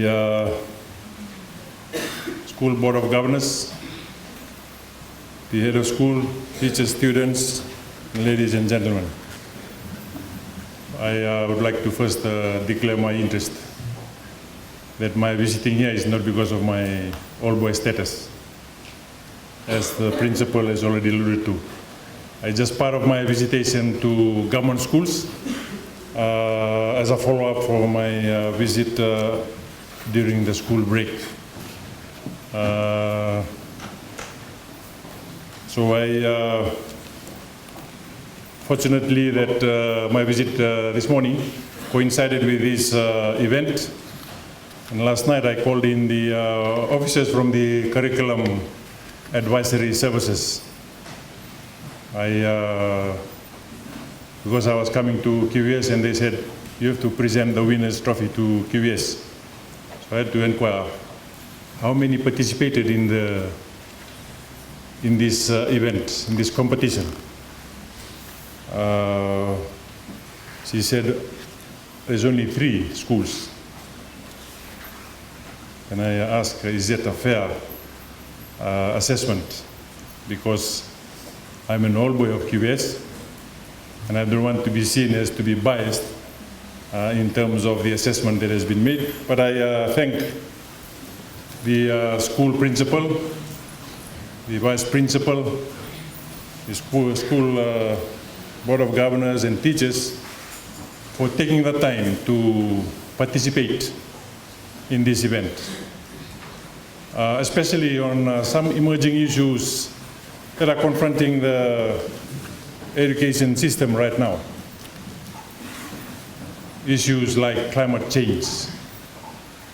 the School Board of Governors, the head of school, teachers, students, ladies and gentlemen. I would like to first declare my interest that my visiting here is not because of my old boy status, as the principal has already alluded to. It's just part of my visitation to government schools as a follow-up for my visit during the school break. Fortunately that my visit this morning coincided with this event. And last night I called in the officers from the curriculum advisory services. Because I was coming to QS and they said, you have to present the winner's trophy to QS. So I had to inquire how many participated in this event, in this competition. She said there's only 3 schools. And I asked, is that a fair assessment? Because I'm an old boy of QS, and I don't want to be seen as to be biased in terms of the assessment that has been made. But I thank the school principal, the vice principal, the school board of governors and teachers for taking the time to participate in this event, especially on some emerging issues that are confronting the education system right now. Issues like climate change.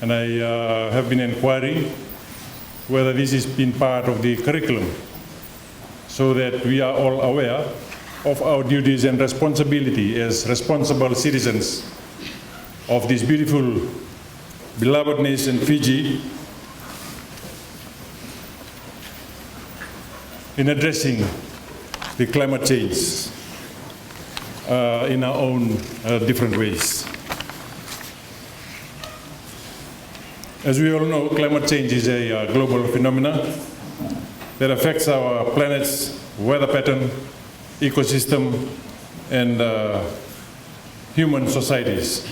And I have been inquiring whether this has been part of the curriculum so that we are all aware of our duties and responsibility as responsible citizens of this beautiful, beloved nation, Fiji, in addressing the climate change in our own different ways. As we all know, climate change is a global phenomenon that affects our planet's weather pattern, ecosystem, and human societies.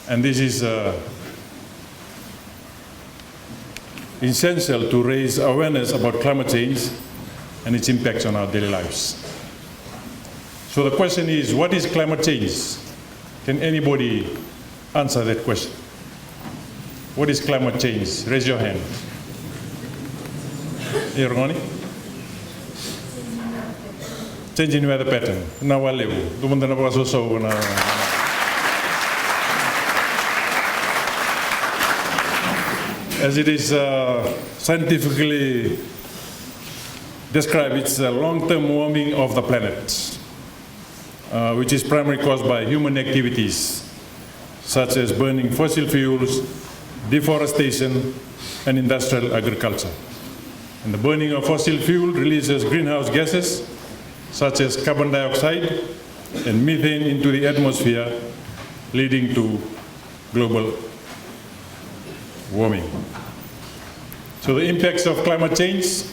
And this is essential to raise awareness about climate change and its impacts on our daily lives. So the question is, what is climate change? Can anybody answer that question? What is climate change? Raise your hand. Irongoni? Change in weather pattern. Tailevu. Dumanda na so na. As it is scientifically described, it's a long-term warming of the planet, which is primarily caused by human activities, such as burning fossil fuels, deforestation, and industrial agriculture. And the burning of fossil fuel releases greenhouse gases, such as carbon dioxide and methane into the atmosphere, leading to global warming. So the impacts of climate change,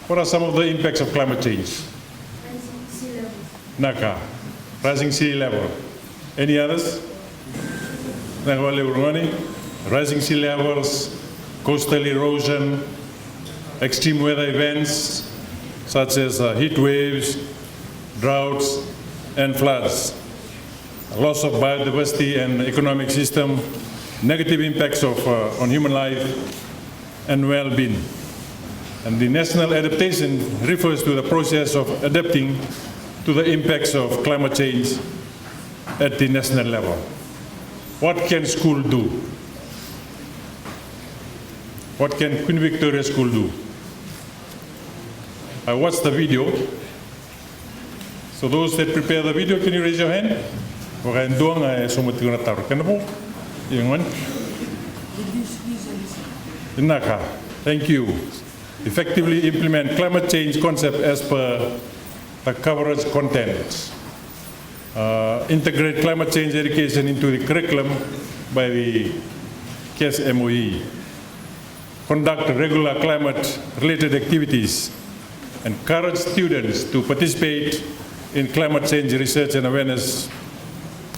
what are some of the impacts of climate change? Rising sea level. Naka, rising sea level. Any others? Rising sea levels, coastal erosion, extreme weather events such as heat waves, droughts, and floods, loss of biodiversity and economic system, negative impacts on human life and well-being. And the national adaptation refers to the process of adapting to the impacts of climate change at the national level. What can school do? What can Queen Victoria School do? I watched the video. So those that prepare the video, can you raise your hand? Thank you. Effectively implement climate change concept as per the coverage content. Integrate climate change education into the curriculum by the CAS MOE, conduct regular climate-related activities, encourage students to participate in climate change research and awareness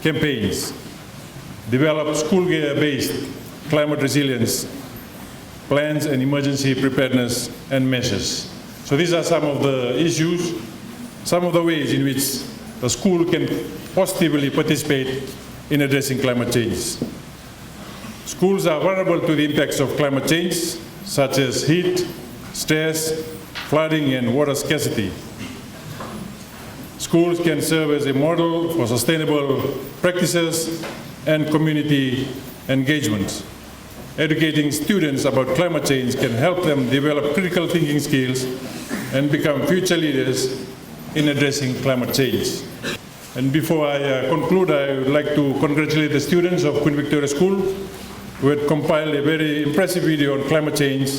campaigns, develop school gear-based climate resilience plans and emergency preparedness and measures. So these are some of the issues, some of the ways in which the school can positively participate in addressing climate change. Schools are vulnerable to the impacts of climate change, such as heat, stress, flooding, and water scarcity. Schools can serve as a model for sustainable practices and community engagement. Educating students about climate change can help them develop critical thinking skills and become future leaders in addressing climate change. And before I conclude, I would like to congratulate the students of Queen Victoria School who had compiled a very impressive video on climate change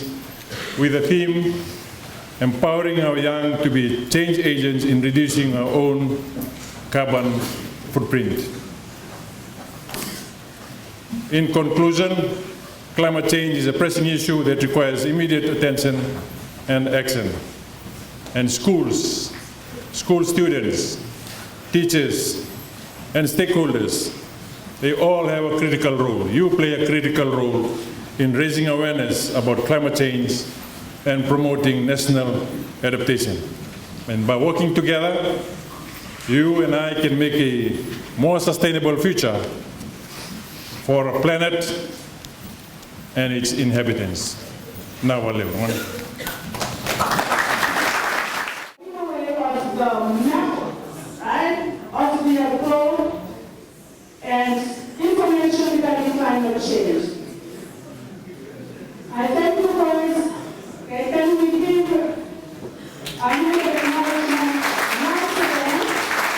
with the theme, empowering our young to be change agents in reducing our own carbon footprint. In conclusion, climate change is a pressing issue that requires immediate attention and action. And schools, school students, teachers, and stakeholders, they all have a critical role. You play a critical role in raising awareness about climate change and promoting national adaptation. And by working together, you and I can make a more sustainable future for our planet and its inhabitants. Now, of the approach and information regarding climate change. I thank you for this. Can we give another acknowledgement once again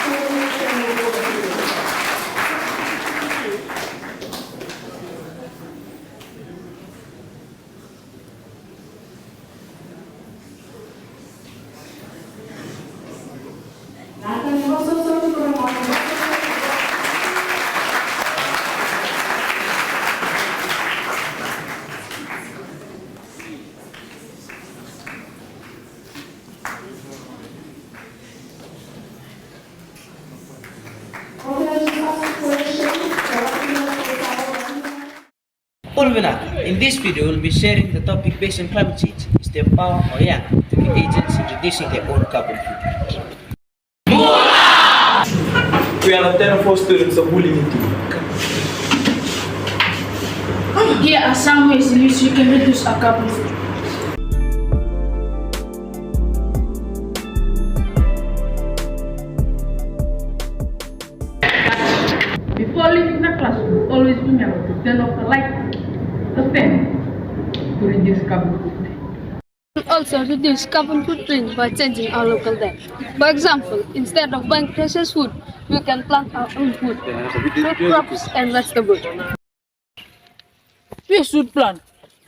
so we can go through. In this video, we'll be sharing the topic based on climate change is to empower our young to be agents in reducing their own carbon footprint. We are the 10 of our students of Bullying. Here are some ways in which we can reduce our carbon footprint. Before leaving the classroom, always remember to turn off the light, the fan, to reduce carbon footprint. We also reduce carbon footprint by changing our local diet. For example, instead of buying processed food, we can plant our own food, fruit crops and vegetables. We should plant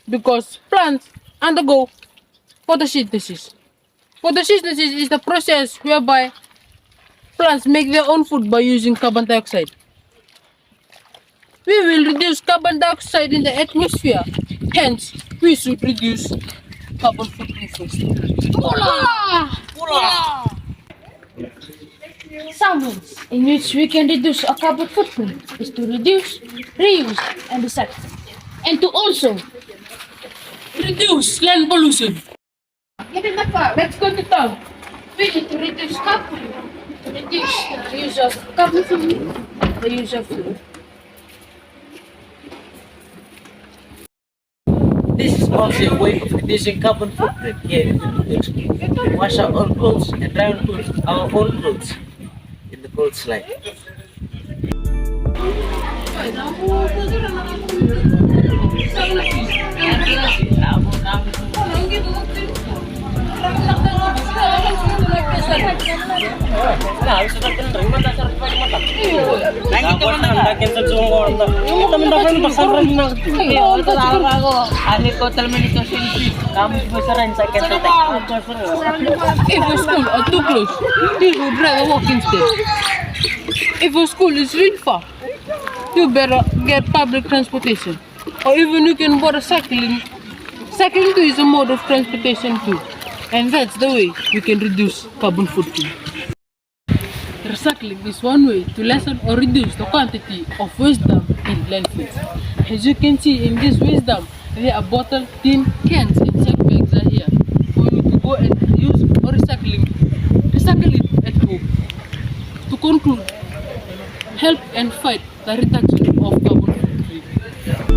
because plants undergo photosynthesis. Photosynthesis is the process whereby plants make their own food by using carbon dioxide. We will reduce carbon dioxide in the atmosphere, hence we should reduce carbon footprint first. Some ways in which we can reduce our carbon footprint is to reduce, reuse, and recycle. And to also Reduce land pollution. get in the car, let's go to town. We need to reduce carbon, to reduce the use of carbon footprint, the use of food. This is also a way of reducing carbon footprint here in the school. We wash our own clothes and dry our own clothes in the cold slide. If your school are too close, you would rather walk instead. If your school is really far, you better get public transportation. or even you can bother cycling. Cycling too is a mode of transportation too, and that's the way we can reduce carbon footprint. Recycling is one way to lessen or reduce the quantity of waste dumped in landfills. As you can see in this waste dump, there are bottles, tin, cans, and sack bags are here for you to go and use or recycle it at home. To conclude, help and fight the reduction of carbon footprint.